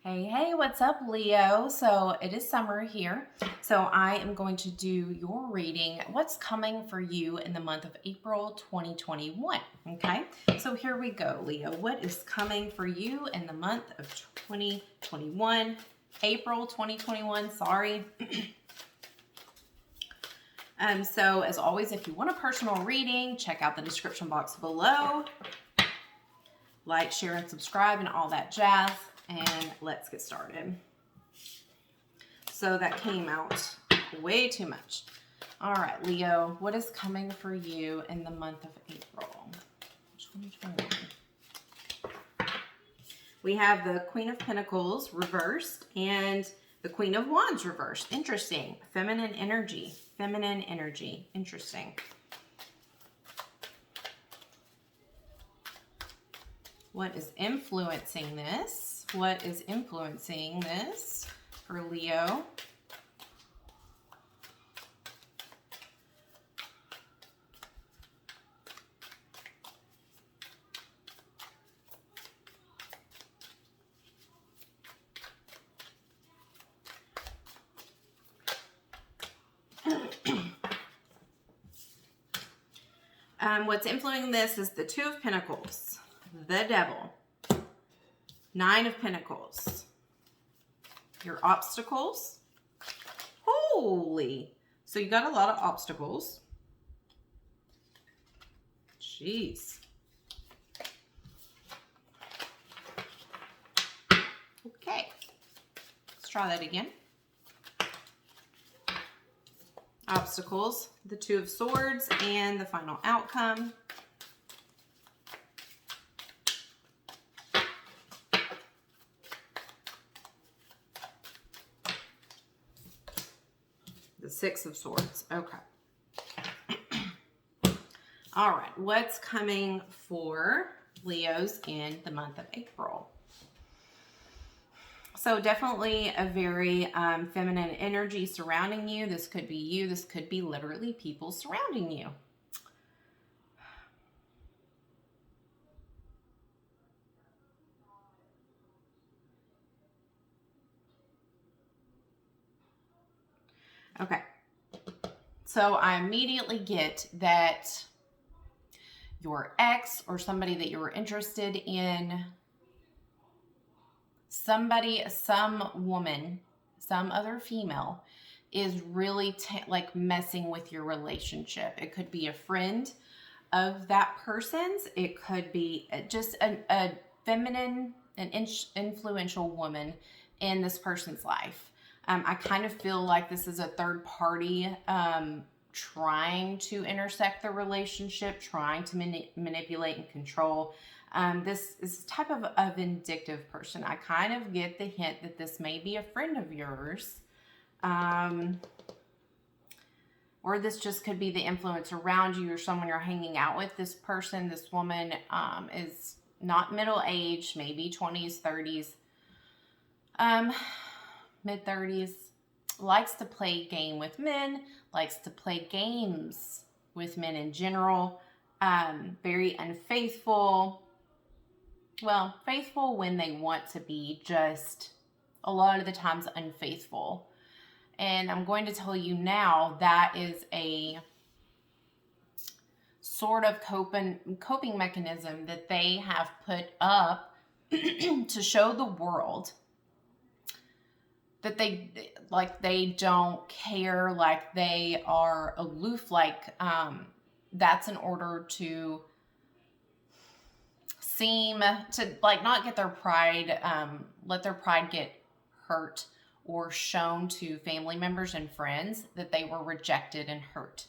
Hey, hey, what's up, Leo? So it is summer here. So I am going to do your reading. What's coming for you in the month of April 2021? Okay, so here we go, Leo. What is coming for you in the month of 2021? April 2021, sorry. So as always, if you want a personal reading, check out the description box below. Like, share, and subscribe, and all that jazz. And let's get started. So that came out way too much. All right, Leo, what is coming for you in the month of April 2021? We have the Queen of Pentacles reversed and the Queen of Wands reversed. Interesting. Feminine energy. Feminine energy. Interesting. What is influencing this? What is influencing this for Leo? What's influencing this is the Two of Pentacles, the Devil, Nine of Pentacles, your obstacles. Holy! So you got a lot of obstacles. Jeez. Okay. Let's try that again. Obstacles, the Two of Swords, and the final outcome. The Six of Swords. Okay. All right. What's coming for Leos in the month of April? So definitely a very feminine energy surrounding you. This could be you. This could be literally people surrounding you. Okay. So I immediately get that your ex or somebody that you were interested in, somebody, some woman, some other female is really like messing with your relationship. It could be a friend of that person's. It could be just a feminine, an influential woman in this person's life. I kind of feel like this is a third party trying to intersect the relationship, trying to manipulate and control. This is a type of a vindictive person. I kind of get the hint that this may be a friend of yours. Or this just could be the influence around you or someone you're hanging out with. This person, this woman is not middle-aged, maybe 20s, 30s, mid-30s, likes to play game with men, likes to play games with men in general, very unfaithful. Well, faithful when they want to be, just a lot of the times unfaithful. And I'm going to tell you now that is a sort of coping mechanism that they have put up to show the world that they don't care, like they are aloof, like that's in order to seem to like not get their pride, let their pride get hurt or shown to family members and friends that they were rejected and hurt.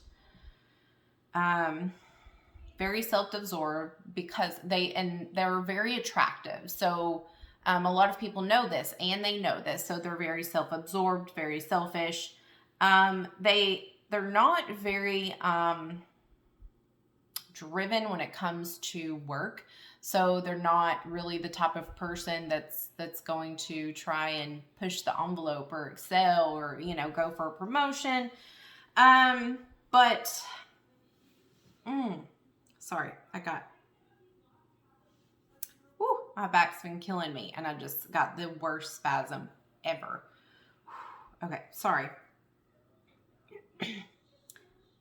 Very self-absorbed because they're very attractive. So a lot of people know this and they know this. So they're very self-absorbed, very selfish. They're not very driven when it comes to work. So they're not really the type of person that's going to try and push the envelope or excel or, go for a promotion. But sorry, I got my back's been killing me. And I just got the worst spasm ever. Okay, sorry.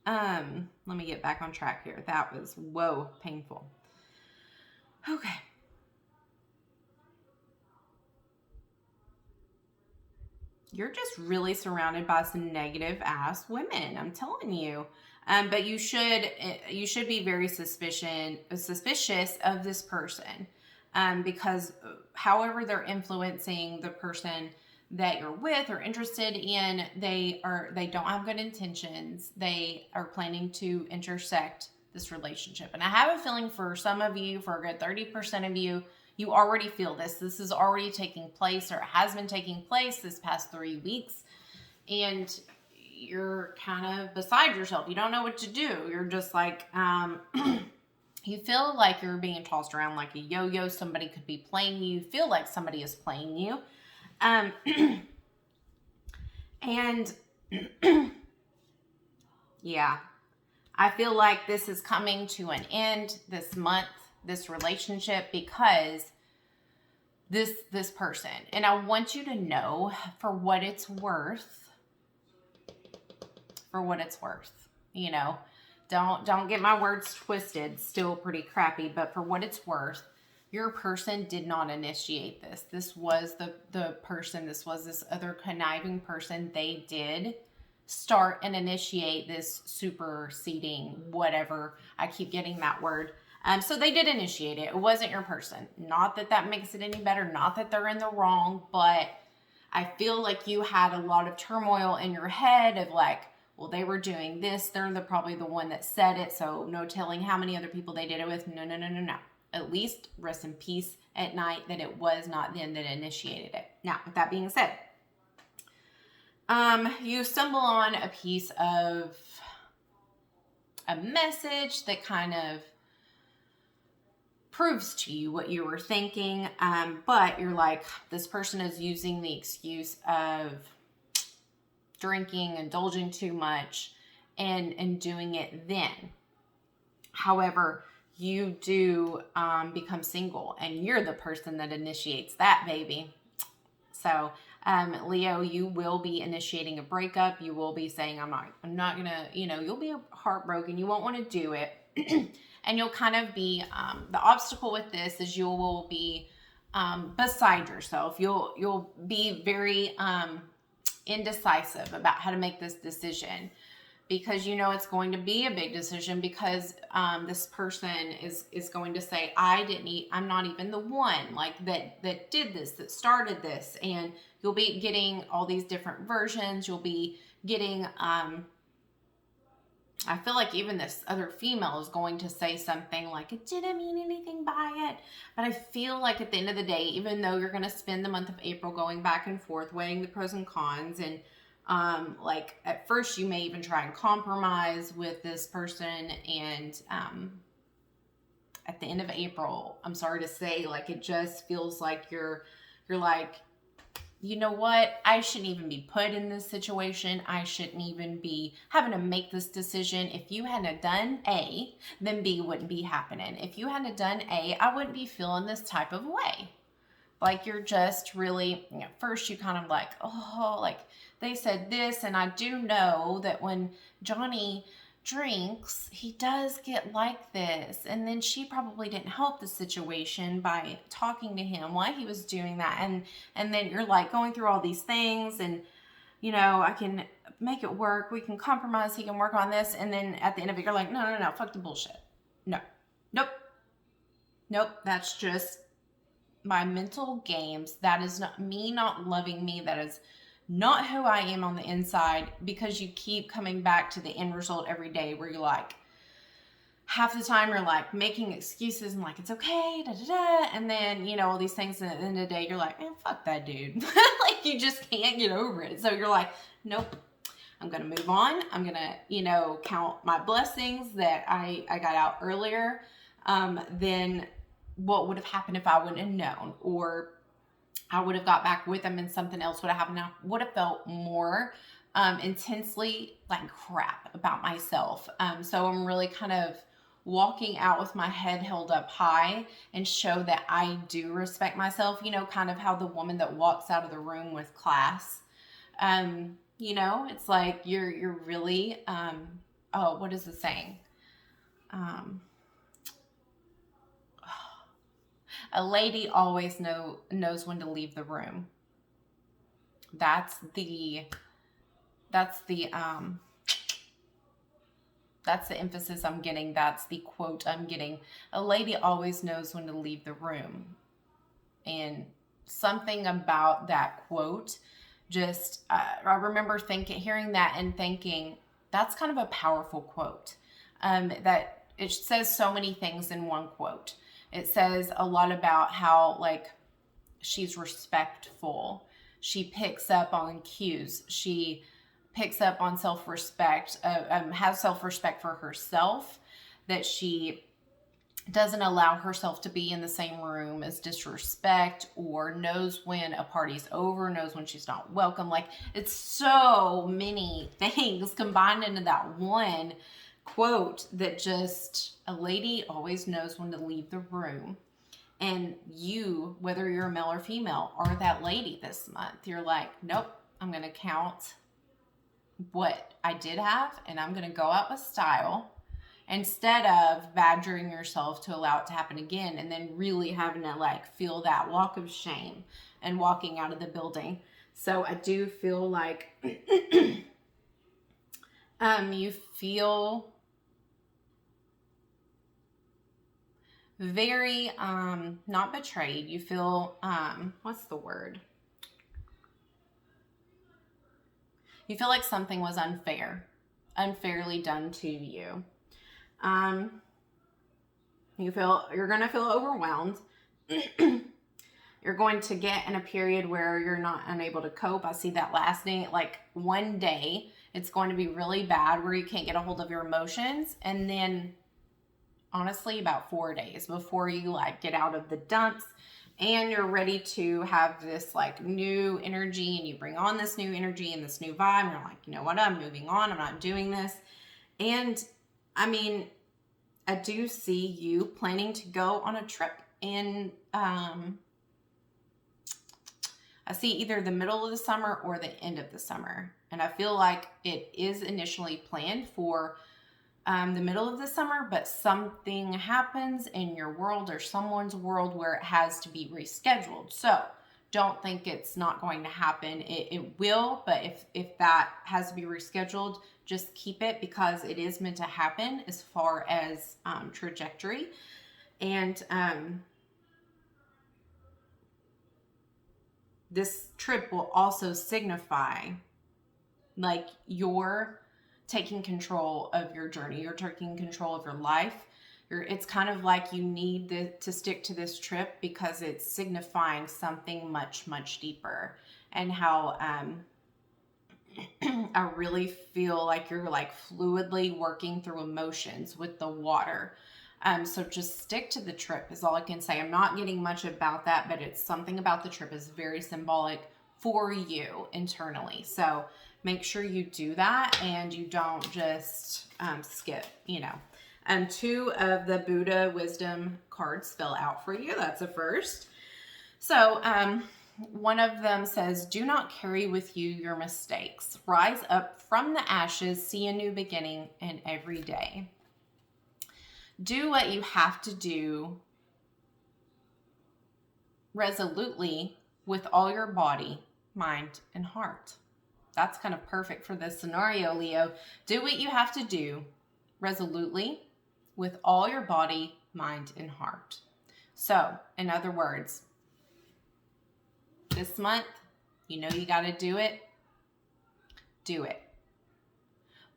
Let me get back on track here. That was, whoa, painful. Okay. You're just really surrounded by some negative ass women. I'm telling you. But you should be very suspicious of this person, because however they're influencing the person that you're with or interested in, they don't have good intentions. They are planning to intersect this relationship. And I have a feeling for some of you, for a good 30% of you, you already feel this. This is already taking place, or it has been taking place this past 3 weeks. And you're kind of beside yourself. You don't know what to do. You're just like, you feel like you're being tossed around like a yo-yo. Somebody could be playing you. You feel like somebody is playing you. And yeah, I feel like this is coming to an end this month, this relationship, because this person, and I want you to know, for what it's worth, you know, don't get my words twisted, still pretty crappy, but for what it's worth, your person did not initiate this. This was the person, this was this other conniving person. They did start and initiate this superseding, whatever. I keep getting that word. So they did initiate it. It wasn't your person. Not that that makes it any better. Not that they're in the wrong, but I feel like you had a lot of turmoil in your head of like, well, they were doing this. They're probably the one that said it. So no telling how many other people they did it with. No. At least rest in peace at night that it was not them that initiated it. Now, with that being said, you stumble on a piece of a message that kind of proves to you what you were thinking, but you're like, this person is using the excuse of drinking, indulging too much, and doing it then. However, you do become single, and you're the person that initiates that, baby. So, Leo, you will be initiating a breakup. You will be saying, I'm not gonna, you'll be heartbroken. You won't want to do it. And you'll kind of be, the obstacle with this is you will be beside yourself. You'll be very indecisive about how to make this decision, because it's going to be a big decision, because this person is going to say, I'm not even the one like that did this, that started this. And you'll be getting all these different versions. You'll be getting, I feel like even this other female is going to say something like, it didn't mean anything by it. But I feel like at the end of the day, even though you're going to spend the month of April going back and forth, weighing the pros and cons, and like at first you may even try and compromise with this person, and at the end of April, I'm sorry to say, like, it just feels like you're like, you know what? I shouldn't even be put in this situation. I shouldn't even be having to make this decision. If you hadn't done A, then B wouldn't be happening. If you hadn't done A, I wouldn't be feeling this type of way. Like, you're just really, at first you kind of like, oh, like they said this, and I do know that when Johnny drinks, he does get like this. And then she probably didn't help the situation by talking to him while he was doing that. And then you're like going through all these things, and I can make it work. We can compromise. He can work on this. And then at the end of it, you're like, no, fuck the bullshit. Nope. That's just my mental games. That is not me not loving me. That is not who I am on the inside, because you keep coming back to the end result every day where you're like, half the time you're like making excuses and like, it's okay, and then, all these things, and at the end of the day, you're like, man, fuck that dude. Like, you just can't get over it. So you're like, nope, I'm going to move on. I'm going to, count my blessings that I got out earlier than what would have happened if I wouldn't have known, or I would have got back with him and something else would have happened. I would have felt more intensely like crap about myself. So I'm really kind of walking out with my head held up high and show that I do respect myself, you know, kind of how the woman that walks out of the room with class. You know, it's like you're really oh, what is the saying? A lady always knows when to leave the room. That's the emphasis I'm getting. That's the quote I'm getting. A lady always knows when to leave the room. And something about that quote just, I remember hearing that and thinking, that's kind of a powerful quote. That it says so many things in one quote. It says a lot about how, like, she's respectful. She picks up on cues. She picks up on self-respect, has self-respect for herself, that she doesn't allow herself to be in the same room as disrespect, or knows when a party's over, knows when she's not welcome. Like, it's so many things combined into that one quote that just, a lady always knows when to leave the room. And you, whether you're a male or female, are that lady this month. You're like, nope, I'm going to count what I did have, and I'm going to go out with style, instead of badgering yourself to allow it to happen again, and then really having to, like, feel that walk of shame and walking out of the building. So I do feel like you feel very not betrayed. You feel what's the word? You feel like something was unfairly done to you. You're going to feel overwhelmed. You're going to get in a period where you're not unable to cope. I see that lasting, like, one day it's going to be really bad where you can't get a hold of your emotions. And then honestly, about 4 days before you, like, get out of the dumps and you're ready to have this, like, new energy, and you bring on this new energy and this new vibe, and you're like, you know what, I'm moving on, I'm not doing this. And I mean, I do see you planning to go on a trip in, I see either the middle of the summer or the end of the summer. And I feel like it is initially planned for the middle of the summer, but something happens in your world or someone's world where it has to be rescheduled. So don't think it's not going to happen. It will, but if that has to be rescheduled, just keep it, because it is meant to happen as far as trajectory. And this trip will also signify, like, you're taking control of your journey. You're taking control of your life. It's kind of like you need to stick to this trip because it's signifying something much, much deeper. And how I really feel like you're, like, fluidly working through emotions with the water. So just stick to the trip is all I can say. I'm not getting much about that, but it's something about the trip is very symbolic for you internally. So make sure you do that and you don't just skip, you know. 2 of the Buddha wisdom cards fell out for you. That's a first. So one of them says, do not carry with you your mistakes. Rise up from the ashes, see a new beginning in every day. Do what you have to do resolutely with all your body, mind, and heart. That's kind of perfect for this scenario, Leo. Do what you have to do resolutely with all your body, mind, and heart. So, in other words, this month, you know you got to do it. Do it.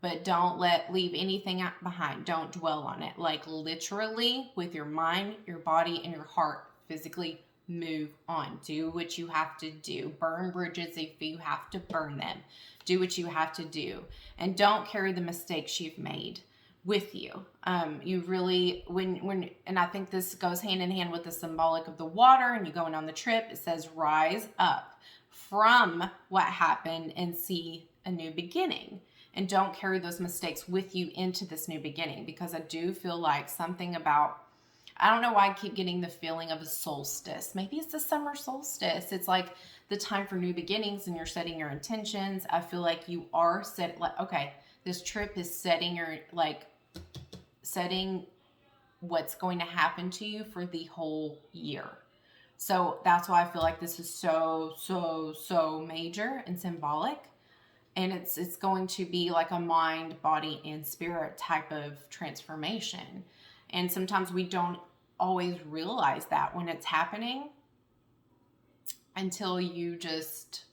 But don't leave anything out behind. Don't dwell on it. Like, literally, with your mind, your body, and your heart, physically move on. Do what you have to do. Burn bridges if you have to burn them. Do what you have to do. And don't carry the mistakes you've made with you. You really, and I think this goes hand in hand with the symbolic of the water, and you going on the trip, it says rise up from what happened and see a new beginning. and don't carry those mistakes with you into this new beginning, because I do feel like something about, I don't know why I keep getting the feeling of a solstice. Maybe it's the summer solstice. It's like the time for new beginnings and you're setting your intentions. I feel like you are set, like, okay, this trip is setting setting what's going to happen to you for the whole year. So that's why I feel like this is so major and symbolic. And it's going to be like a mind, body, and spirit type of transformation. And sometimes we don't always realize that when it's happening until you just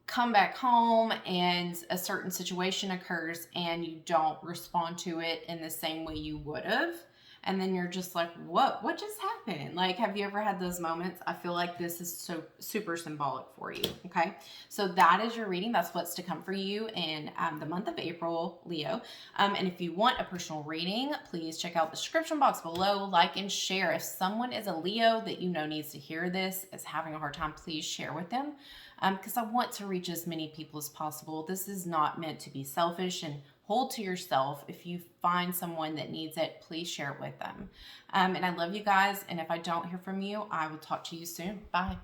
come back home and a certain situation occurs and you don't respond to it in the same way you would have. And then you're just like, what just happened? Like, have you ever had those moments? I feel like this is so super symbolic for you. Okay. So that is your reading. That's what's to come for you in the month of April, Leo. And if you want a personal reading, please check out the description box below, like and share. If someone is a Leo that you know needs to hear this, is having a hard time, please share with them. Because I want to reach as many people as possible. This is not meant to be selfish, and hold to yourself. If you find someone that needs it, please share it with them. And I love you guys. And if I don't hear from you, I will talk to you soon. Bye.